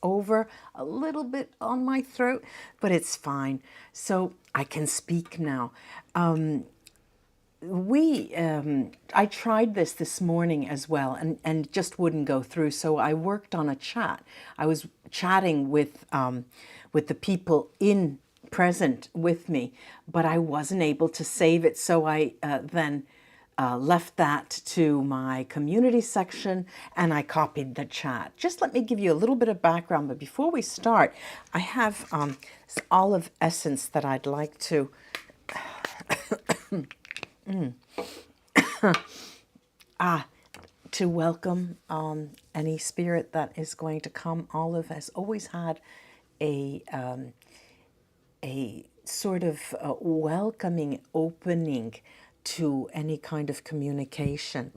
over a little bit on my throat, but it's fine. So I can speak now. I tried this morning as well, and it just wouldn't go through. So I worked on a chat. I was chatting with the people in present with me, but I wasn't able to save it. So I then left that to my community section and I copied the chat. Just let me give you a little bit of background, but before we start, I have this olive essence that I'd like to welcome any spirit that is going to come. Olive has always had a sort of welcoming opening to any kind of communication.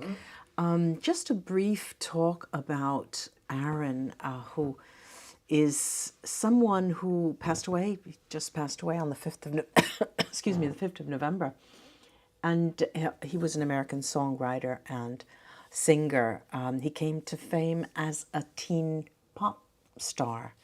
Just a brief talk about Aaron, who is someone who passed away, just passed away on the 5th of, excuse me, the 5th of November. And he was an American songwriter and singer. He came to fame as a teen pop star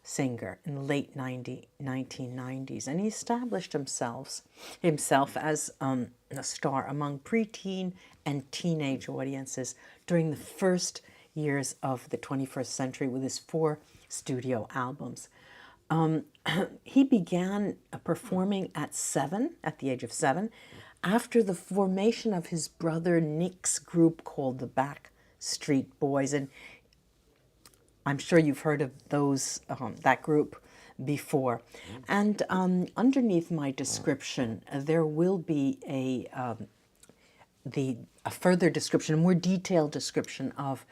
singer in the late 1990s. And he established himself as a star among preteen and teenage audiences during the first years of the 21st century with his 4 studio albums. He began performing at the age of 7, after the formation of his brother Nick's group called the Backstreet Boys. And I'm sure you've heard of that group before. And underneath my description, there will be a further description, a more detailed description of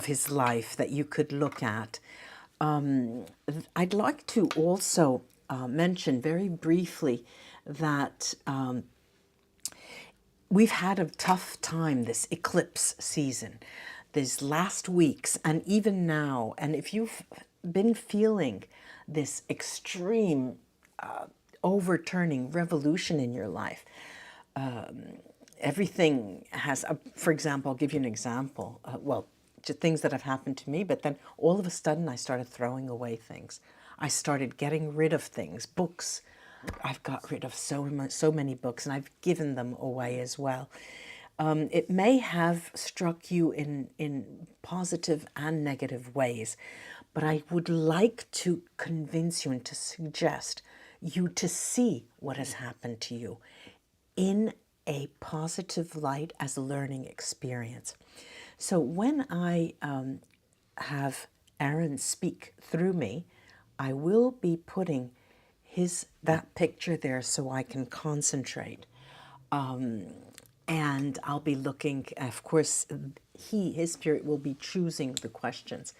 his life that you could look at. I'd like to also mention very briefly that we've had a tough time this eclipse season, these last weeks, and even now. And if you've been feeling this extreme overturning revolution in your life, everything has, for example, I'll give you an example. To things that have happened to me, but then all of a sudden I started throwing away things. I started getting rid of things, books. I've got rid of so many books, and I've given them away as well. It may have struck you in positive and negative ways, but I would like to convince you and to suggest you to see what has happened to you in a positive light as a learning experience. So when I have Aaron speak through me, I will be putting that picture there so I can concentrate. And I'll be looking, of course, his spirit will be choosing the questions.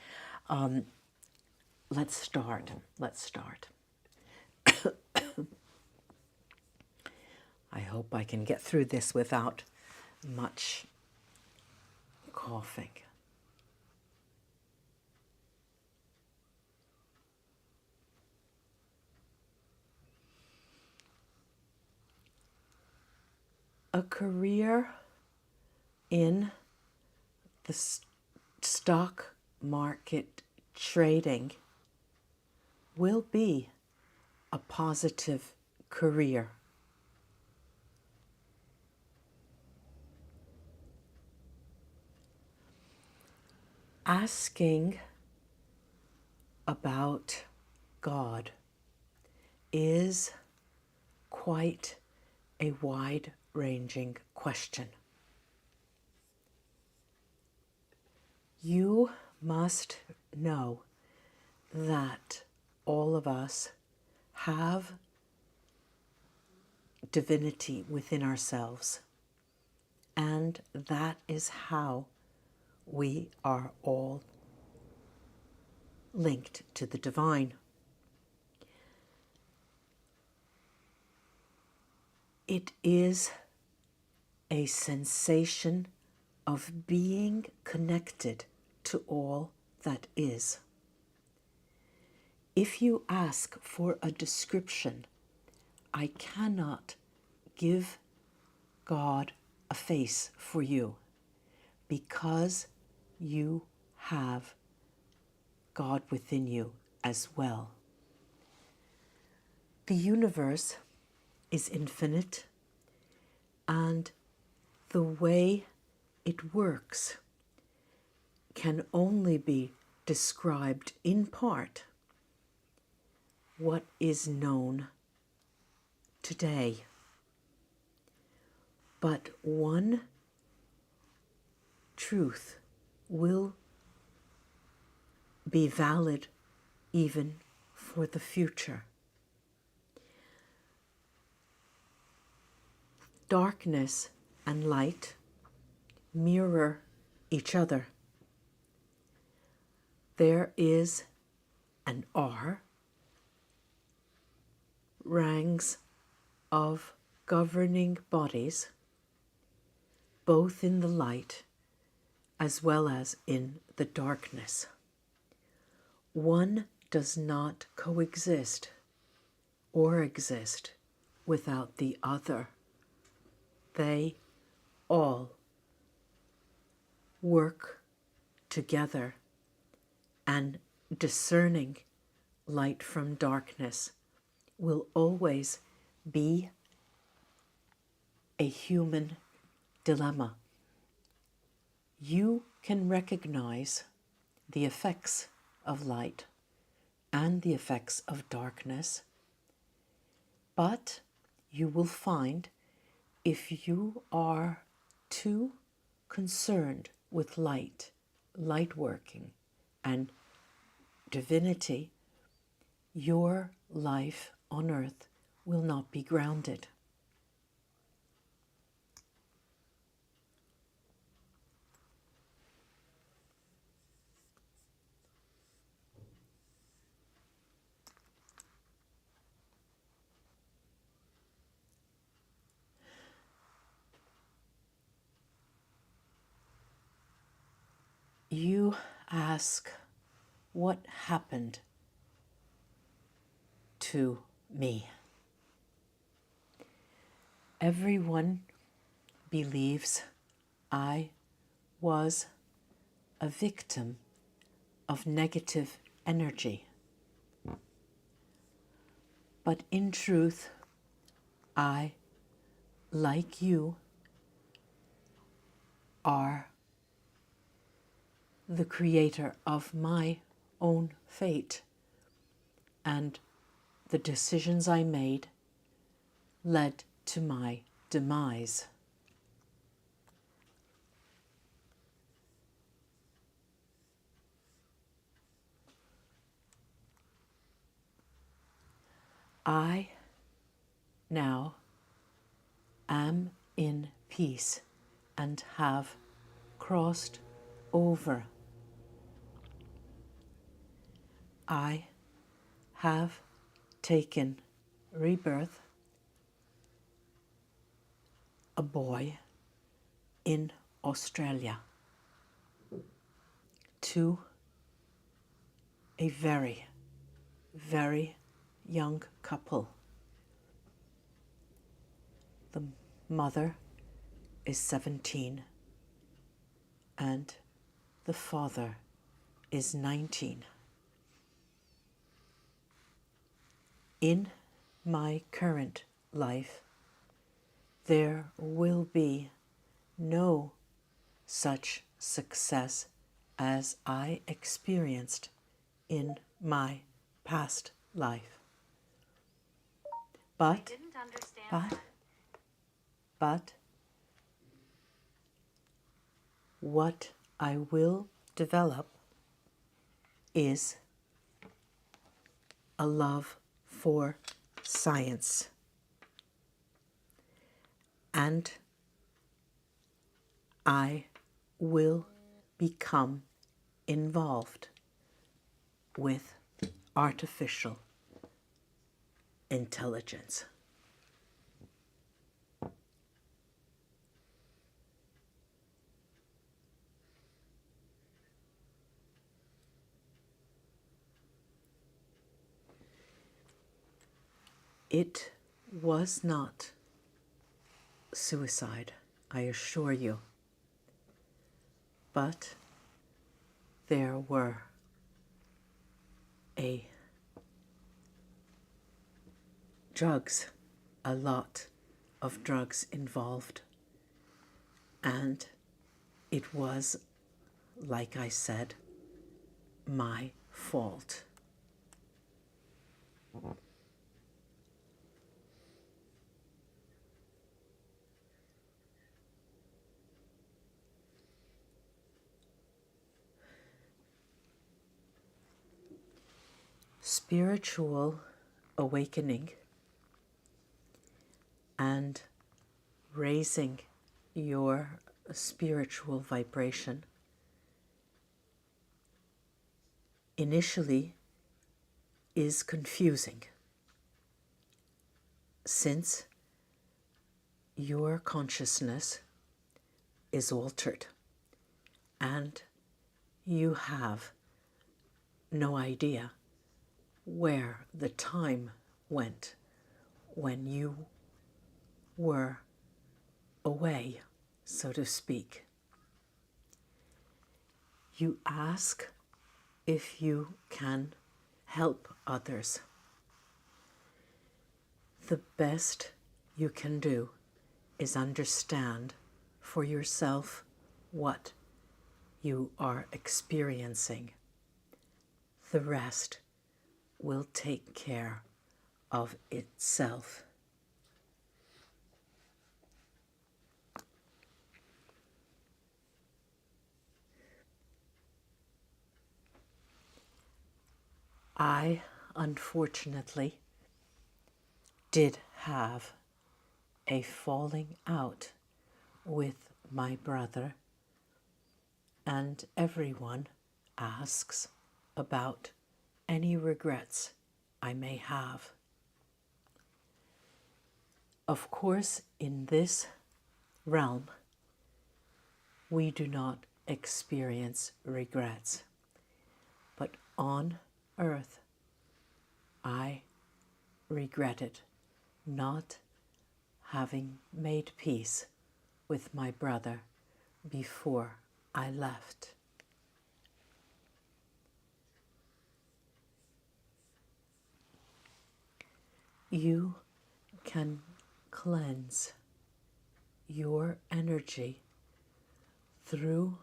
Let's start. I hope I can get through this without much coughing. A career in the stock market trading will be a positive career. Asking about God is quite a wide-ranging question. You must know that all of us have divinity within ourselves, and that is how we are all linked to the divine. It is a sensation of being connected to all that is. If you ask for a description, I cannot give God a face for you because you have God within you as well. The universe is infinite, and the way it works can only be described in part what is known today. But one truth will be valid even for the future. Darkness and light mirror each other. There is and are ranks of governing bodies, both in the light as well as in the darkness. One does not coexist or exist without the other. They all work together, and discerning light from darkness will always be a human dilemma. You can recognize the effects of light and the effects of darkness, but you will find if you are too concerned with light working, and divinity, your life on earth will not be grounded. You ask, what happened to me? Everyone believes I was a victim of negative energy. But in truth, I, like you, are the creator of my own fate, and the decisions I made led to my demise. I now am in peace and have crossed over. I have taken rebirth, a boy in Australia, to a very, very young couple. The mother is 17 and the father is 19. In my current life, there will be no such success as I experienced in my past life. But what I will develop is a love for science, and I will become involved with artificial intelligence. It was not suicide, I assure you, but there were a a lot of drugs involved. And it was, like I said, my fault. Spiritual awakening and raising your spiritual vibration initially is confusing, since your consciousness is altered and you have no idea where the time went when you were away, so to speak. You ask if you can help others. The best you can do is understand for yourself what you are experiencing. The rest will take care of itself. I, unfortunately, did have a falling out with my brother, and everyone asks about any regrets I may have. Of course, in this realm, we do not experience regrets, but on earth, I regretted not having made peace with my brother before I left. You can cleanse your energy through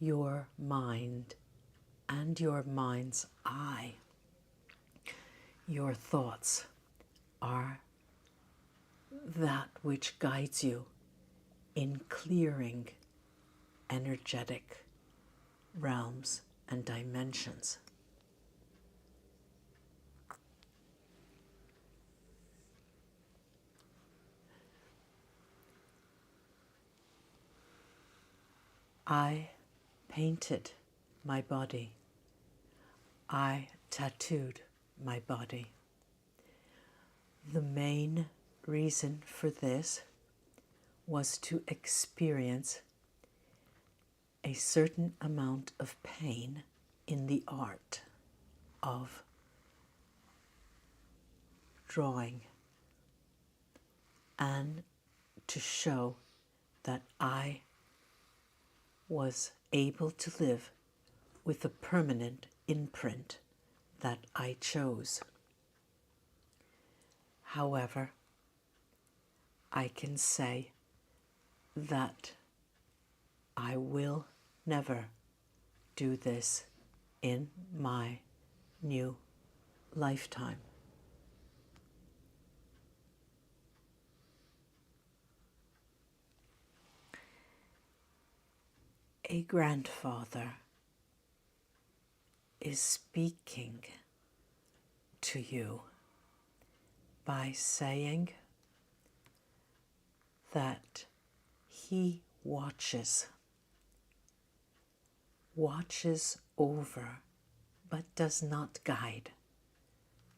your mind and your mind's eye. Your thoughts are that which guides you in clearing energetic realms and dimensions. I painted my body. I tattooed my body. The main reason for this was to experience a certain amount of pain in the art of drawing, and to show that I was able to live with a permanent imprint that I chose. However, I can say that I will never do this in my new lifetime. A grandfather is speaking to you by saying that he watches over, but does not guide.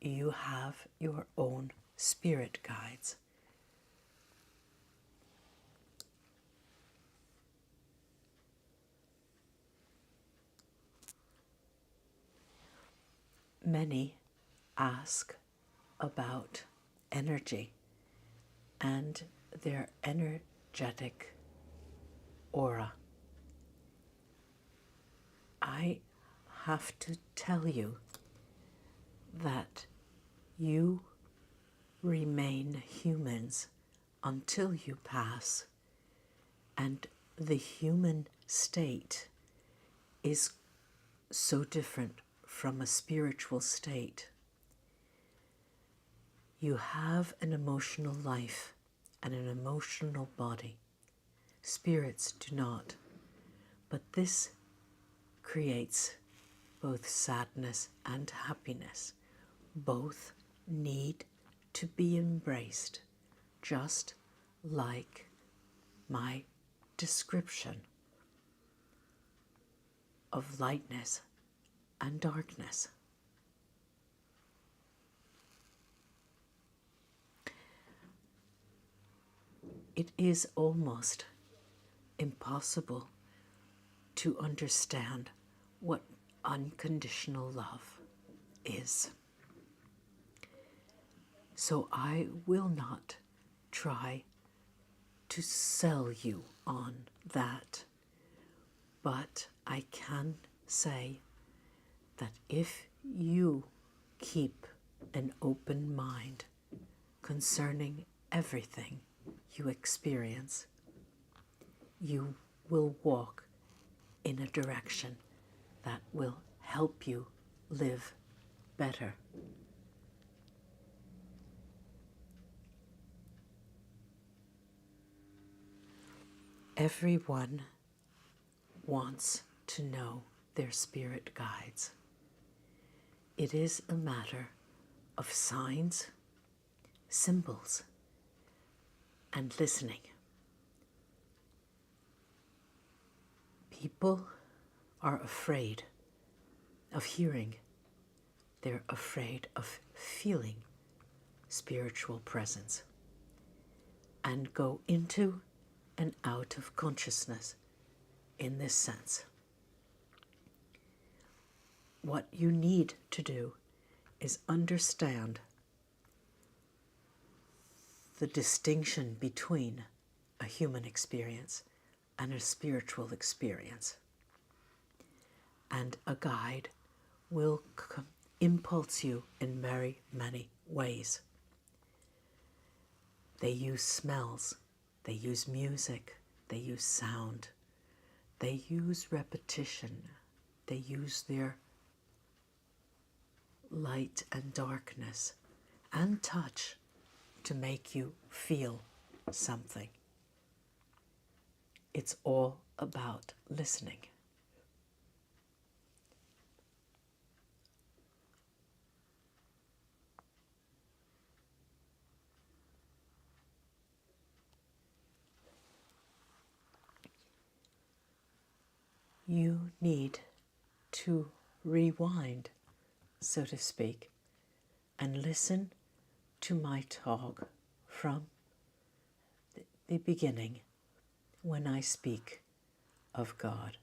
You have your own spirit guides. Many ask about energy and their energetic aura. I have to tell you that you remain humans until you pass, and the human state is so different from a spiritual state. You have an emotional life and an emotional body. Spirits do not. But this creates both sadness and happiness. Both need to be embraced, just like my description of lightness and darkness. It is almost impossible to understand what unconditional love is. So I will not try to sell you on that, but I can say that if you keep an open mind concerning everything you experience, you will walk in a direction that will help you live better. Everyone wants to know their spirit guides. It is a matter of signs, symbols, and listening. People are afraid of hearing. They're afraid of feeling spiritual presence and go into and out of consciousness in this sense. What you need to do is understand the distinction between a human experience and a spiritual experience. And a guide will impulse you in very many ways. They use smells, they use music, they use sound, they use repetition, they use their light and darkness and touch to make you feel something. It's all about listening. You need to rewind, so to speak, and listen to my talk from the beginning when I speak of God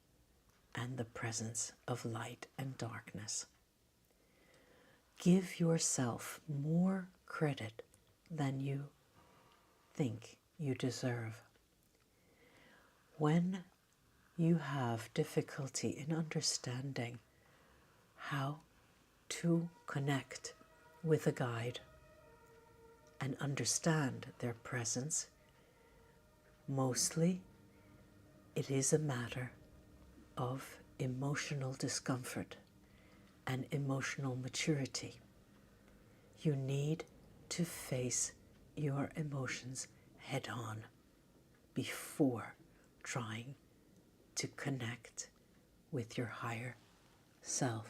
and the presence of light and darkness. Give yourself more credit than you think you deserve. When you have difficulty in understanding how to connect with a guide and understand their presence, mostly it is a matter of emotional discomfort and emotional maturity. You need to face your emotions head on before trying to connect with your higher self.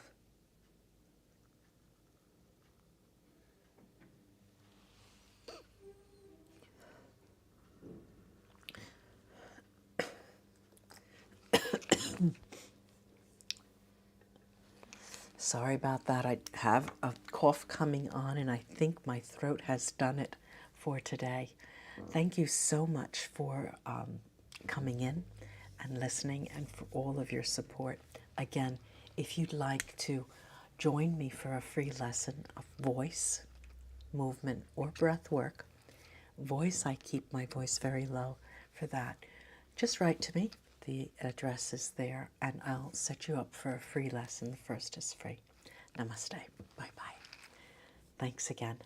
Sorry about that. I have a cough coming on and I think my throat has done it for today. Thank you so much for coming in and listening and for all of your support. Again, if you'd like to join me for a free lesson of voice, movement, or breath work, voice, I keep my voice very low for that. Just write to me. The address is there, and I'll set you up for a free lesson. The first is free. Namaste. Bye-bye. Thanks again.